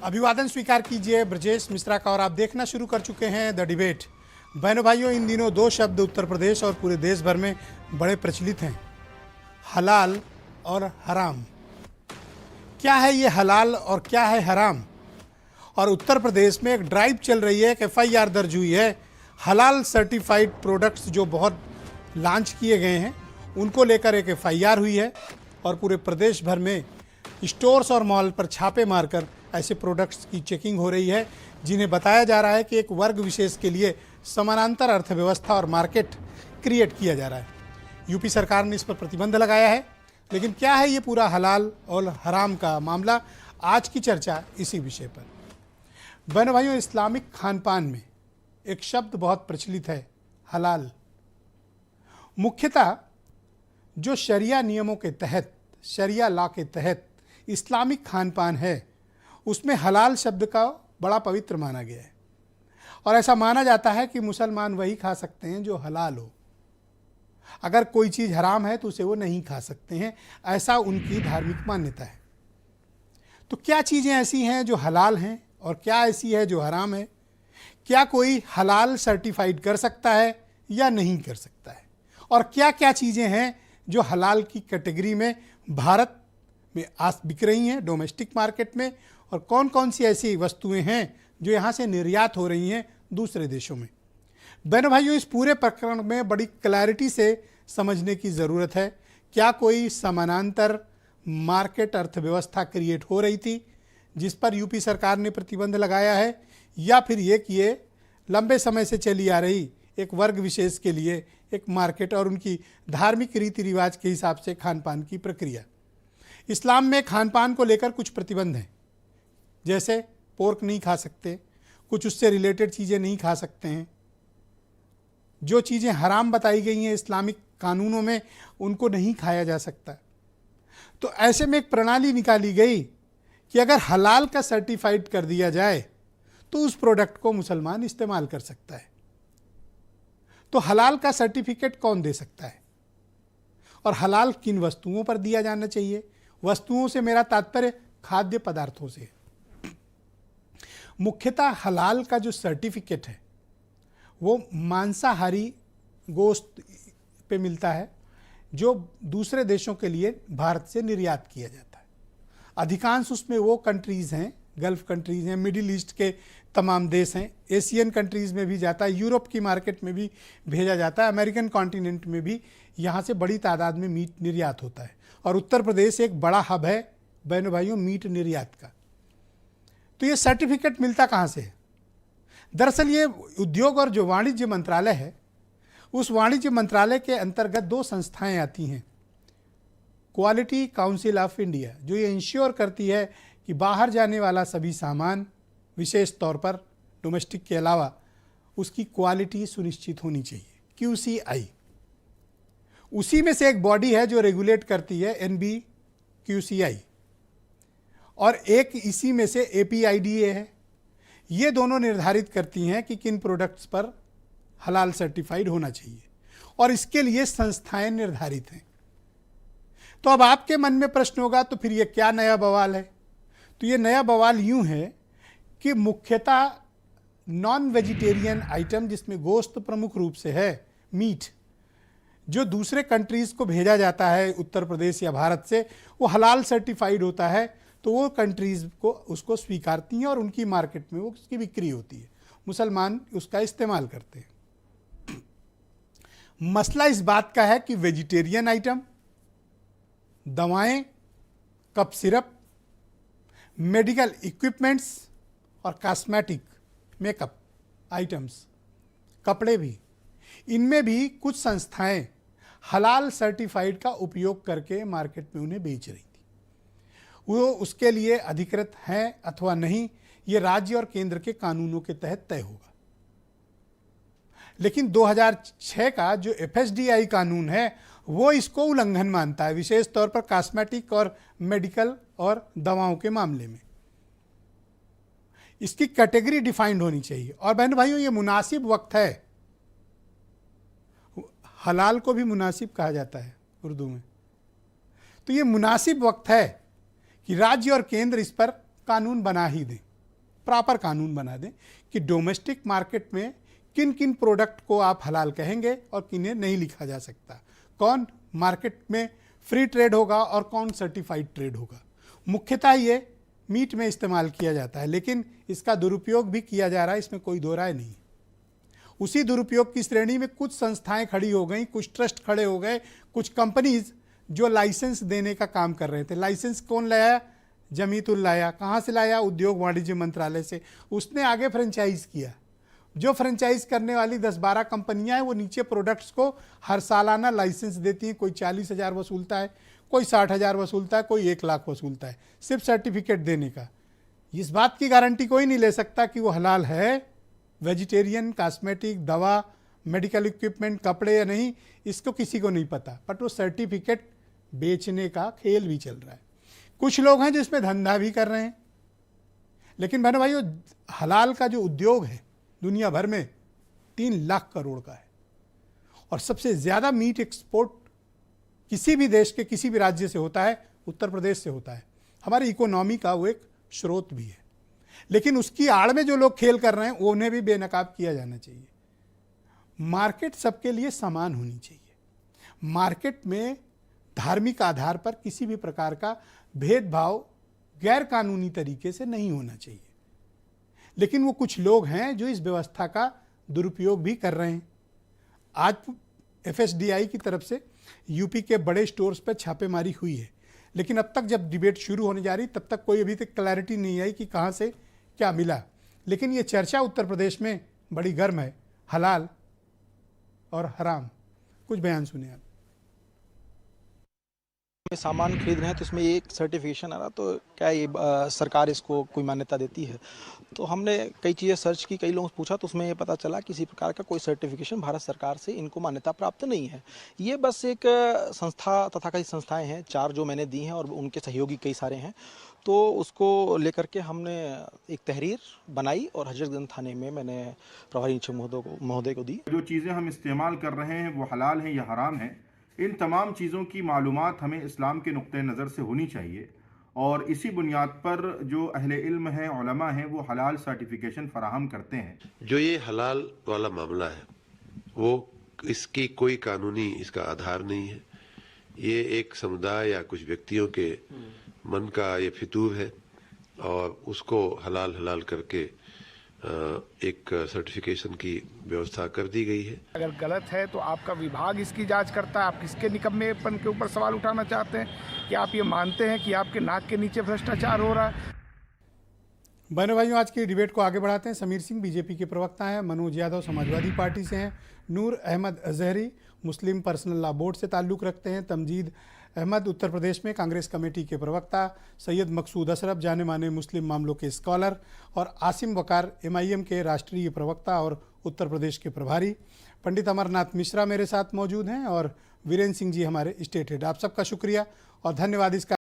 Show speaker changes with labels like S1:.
S1: अभिवादन स्वीकार कीजिए ब्रजेश मिश्रा का और आप देखना शुरू कर चुके हैं द डिबेट। बहनों भाइयों, इन दिनों दो शब्द उत्तर प्रदेश और पूरे देश भर में बड़े प्रचलित हैं, हलाल और हराम। क्या है ये हलाल और क्या है हराम? और उत्तर प्रदेश में एक ड्राइव चल रही है, एक FIR दर्ज हुई है। हलाल सर्टिफाइड प्रोडक्ट्स जो बहुत लॉन्च किए गए हैं उनको लेकर एक FIR हुई है और पूरे प्रदेश भर में स्टोर्स और मॉल पर छापे मारकर ऐसे प्रोडक्ट्स की चेकिंग हो रही है जिन्हें बताया जा रहा है कि एक वर्ग विशेष के लिए समानांतर अर्थव्यवस्था और मार्केट क्रिएट किया जा रहा है। यूपी सरकार ने इस पर प्रतिबंध लगाया है, लेकिन क्या है ये पूरा हलाल और हराम का मामला? आज की चर्चा इसी विषय पर। बहनों भाइयों, इस्लामिक खान पान में एक शब्द बहुत प्रचलित है, हलाल। मुख्यतः जो शरिया नियमों के तहत, शरिया लॉ के तहत इस्लामिक खान पान है, उसमें हलाल शब्द का बड़ा पवित्र माना गया है और ऐसा माना जाता है कि मुसलमान वही खा सकते हैं जो हलाल हो। अगर कोई चीज़ हराम है तो उसे वो नहीं खा सकते हैं, ऐसा उनकी धार्मिक मान्यता है। तो क्या चीज़ें ऐसी हैं जो हलाल हैं और क्या ऐसी है जो हराम है? क्या कोई हलाल सर्टिफाइड कर सकता है या नहीं कर सकता है? और क्या क्या चीज़ें हैं जो हलाल की कैटेगरी में भारत में आज बिक रही हैं डोमेस्टिक मार्केट में, और कौन कौन सी ऐसी वस्तुएं हैं जो यहाँ से निर्यात हो रही हैं दूसरे देशों में? बहनों भाइयों, इस पूरे प्रकरण में बड़ी क्लैरिटी से समझने की ज़रूरत है। क्या कोई समानांतर मार्केट अर्थव्यवस्था क्रिएट हो रही थी जिस पर यूपी सरकार ने प्रतिबंध लगाया है, या फिर ये लंबे समय से चली आ रही एक वर्ग विशेष के लिए एक मार्केट और उनकी धार्मिक रीति रिवाज के हिसाब से खान पान की प्रक्रिया? इस्लाम में खान पान को लेकर कुछ प्रतिबंध हैं, जैसे पोर्क नहीं खा सकते, कुछ उससे रिलेटेड चीज़ें नहीं खा सकते हैं। जो चीज़ें हराम बताई गई हैं इस्लामिक कानूनों में, उनको नहीं खाया जा सकता। तो ऐसे में एक प्रणाली निकाली गई कि अगर हलाल का सर्टिफाइड कर दिया जाए तो उस प्रोडक्ट को मुसलमान इस्तेमाल कर सकता है। तो हलाल का सर्टिफिकेट कौन दे सकता है और हलाल किन वस्तुओं पर दिया जाना चाहिए? वस्तुओं से मेरा तात्पर्य खाद्य पदार्थों से। मुख्यतः हलाल का जो सर्टिफिकेट है वो मांसाहारी गोश्त पे मिलता है जो दूसरे देशों के लिए भारत से निर्यात किया जाता है। अधिकांश उसमें वो कंट्रीज़ हैं, गल्फ़ कंट्रीज़ हैं, मिडिल ईस्ट के तमाम देश हैं, एशियन कंट्रीज़ में भी जाता है, यूरोप की मार्केट में भी भेजा जाता है, अमेरिकन कॉन्टिनेंट में भी यहाँ से बड़ी तादाद में मीट निर्यात होता है। और उत्तर प्रदेश एक बड़ा हब है बहनों भाइयों मीट निर्यात का। तो ये सर्टिफिकेट मिलता कहाँ से है? दरअसल ये उद्योग और जो वाणिज्य मंत्रालय है, उस वाणिज्य मंत्रालय के अंतर्गत दो संस्थाएं आती हैं। क्वालिटी काउंसिल ऑफ इंडिया, जो ये इंश्योर करती है कि बाहर जाने वाला सभी सामान, विशेष तौर पर डोमेस्टिक के अलावा, उसकी क्वालिटी सुनिश्चित होनी चाहिए, QCI। उसी में से एक बॉडी है जो रेगुलेट करती है, NBQCI, और एक इसी में से APIDA है। ये दोनों निर्धारित करती हैं कि किन प्रोडक्ट्स पर हलाल सर्टिफाइड होना चाहिए और इसके लिए संस्थाएं निर्धारित हैं। तो अब आपके मन में प्रश्न होगा, तो फिर ये क्या नया बवाल है? तो ये नया बवाल यूं है कि मुख्यतः नॉन वेजिटेरियन आइटम, जिसमें गोश्त प्रमुख रूप से है, मीट, जो दूसरे कंट्रीज़ को भेजा जाता है उत्तर प्रदेश या भारत से, वो हलाल सर्टिफाइड होता है। तो वो कंट्रीज़ को उसको स्वीकारती हैं और उनकी मार्केट में वो उसकी बिक्री होती है, मुसलमान उसका इस्तेमाल करते हैं। मसला इस बात का है कि वेजिटेरियन आइटम, दवाएं, कफ सिरप, मेडिकल इक्विपमेंट्स और कॉस्मेटिक मेकअप आइटम्स, कपड़े भी, इनमें भी कुछ संस्थाएं हलाल सर्टिफाइड का उपयोग करके मार्केट में उन्हें बेच रही थी। वो उसके लिए अधिकृत हैं अथवा नहीं, ये राज्य और केंद्र के कानूनों के तहत तय होगा। लेकिन 2006 का जो FSDI कानून है वो इसको उल्लंघन मानता है, विशेष तौर पर कॉस्मेटिक और मेडिकल और दवाओं के मामले में। इसकी कैटेगरी डिफाइंड होनी चाहिए। और बहन भाइयों, ये मुनासिब वक्त है, हलाल को भी मुनासिब कहा जाता है उर्दू में, तो ये मुनासिब वक्त है कि राज्य और केंद्र इस पर कानून बना ही दें। प्रॉपर कानून बना दें कि डोमेस्टिक मार्केट में किन किन प्रोडक्ट को आप हलाल कहेंगे और किन्हें नहीं लिखा जा सकता, कौन मार्केट में फ्री ट्रेड होगा और कौन सर्टिफाइड ट्रेड होगा। मुख्यतः ये मीट में इस्तेमाल किया जाता है, लेकिन इसका दुरुपयोग भी किया जा रहा है, इसमें कोई दो राय नहीं। उसी दुरुपयोग की श्रेणी में कुछ संस्थाएं खड़ी हो गई, कुछ ट्रस्ट खड़े हो गए, कुछ कंपनीज जो लाइसेंस देने का काम कर रहे थे। लाइसेंस कौन लाया? जमीतुल लाया। कहाँ से लाया? उद्योग वाणिज्य मंत्रालय से। उसने आगे फ्रेंचाइज किया। जो फ्रेंचाइज करने वाली 10-12 कंपनियां हैं वो नीचे प्रोडक्ट्स को हर सालाना लाइसेंस देती हैं। कोई 40,000 वसूलता है, कोई 60,000 वसूलता है, कोई 1 लाख वसूलता है सिर्फ सर्टिफिकेट देने का। इस बात की गारंटी कोई नहीं ले सकता कि वो हलाल है, वेजिटेरियन, कॉस्मेटिक, दवा, मेडिकल इक्विपमेंट, कपड़े या नहीं, इसको किसी को नहीं पता। बट वो सर्टिफिकेट बेचने का खेल भी चल रहा है। कुछ लोग हैं जो इसमें धंधा भी कर रहे हैं। लेकिन बहनों भाइयों, हलाल का जो उद्योग है दुनिया भर में 3 लाख करोड़ का है और सबसे ज़्यादा मीट एक्सपोर्ट किसी भी देश के किसी भी राज्य से होता है, उत्तर प्रदेश से होता है। हमारी इकोनॉमी का वो एक स्रोत भी है। लेकिन उसकी आड़ में जो लोग खेल कर रहे हैं उन्हें भी बेनकाब किया जाना चाहिए। मार्केट सबके लिए समान होनी चाहिए। मार्केट में धार्मिक आधार पर किसी भी प्रकार का भेदभाव गैर कानूनी तरीके से नहीं होना चाहिए। लेकिन वो कुछ लोग हैं जो इस व्यवस्था का दुरुपयोग भी कर रहे हैं। आज FSDI की तरफ से यूपी के बड़े स्टोर्स पर छापेमारी हुई है, लेकिन अब तक जब डिबेट शुरू होने जा रही तब तक कोई अभी तक क्लैरिटी नहीं आई कि कहाँ से क्या मिला। लेकिन ये चर्चा उत्तर प्रदेश में बड़ी गर्म है, हलाल और हराम। कुछ बयान सुने आप।
S2: में सामान खरीद रहे हैं तो इसमें एक सर्टिफिकेशन आ रहा, तो क्या ये सरकार इसको कोई मान्यता देती है? तो हमने कई चीज़ें सर्च की, कई लोगों से पूछा, तो उसमें ये पता चला किसी प्रकार का कोई सर्टिफिकेशन भारत सरकार से इनको मान्यता प्राप्त नहीं है। ये बस एक संस्था, तथाकथित संस्थाएं हैं 4 जो मैंने दी हैं और उनके सहयोगी कई सारे हैं। तो उसको लेकर के हमने एक तहरीर बनाई और हजरतगंज थाने में मैंने प्रभारी निरीक्षक महोदय को दी।
S3: जो चीज़ें हम इस्तेमाल कर रहे हैं वो हलाल हैं या हराम हैं, इन तमाम चीज़ों की मालूमात हमें इस्लाम के नुक्ते नज़र से होनी चाहिए और इसी बुनियाद पर जो अहले इल्म हैं, उलमा हैं, वो हलाल सर्टिफिकेशन फराहम करते हैं।
S4: जो ये हलाल वाला मामला है वो इसकी कोई कानूनी इसका आधार नहीं है। ये एक समुदाय या कुछ व्यक्तियों के मन का ये फितूर है और उसको हलाल करके एक सर्टिफिकेशन की व्यवस्था कर दी गई है।
S5: अगर गलत है तो आपका विभाग इसकी जांच करता है। आप किसके निकम्मेपन के ऊपर सवाल उठाना चाहते हैं? कि आप ये मानते हैं कि आपके नाक के नीचे भ्रष्टाचार हो रहा है?
S1: बहनों भाइयों, आज की डिबेट को आगे बढ़ाते हैं। समीर सिंह बीजेपी के प्रवक्ता हैं, मनोज यादव समाजवादी पार्टी से हैं, नूर अहमद अजहरी मुस्लिम पर्सनल लॉ बोर्ड से ताल्लुक़ रखते हैं, तमजीद अहमद उत्तर प्रदेश में कांग्रेस कमेटी के प्रवक्ता, सैयद मकसूद अशरफ जाने माने मुस्लिम मामलों के स्कॉलर और आसिम वकार MIM के राष्ट्रीय प्रवक्ता और उत्तर प्रदेश के प्रभारी। पंडित अमरनाथ मिश्रा मेरे साथ मौजूद हैं और वीरेंद्र सिंह जी हमारे स्टेट हेड। आप सबका शुक्रिया और धन्यवाद। इसका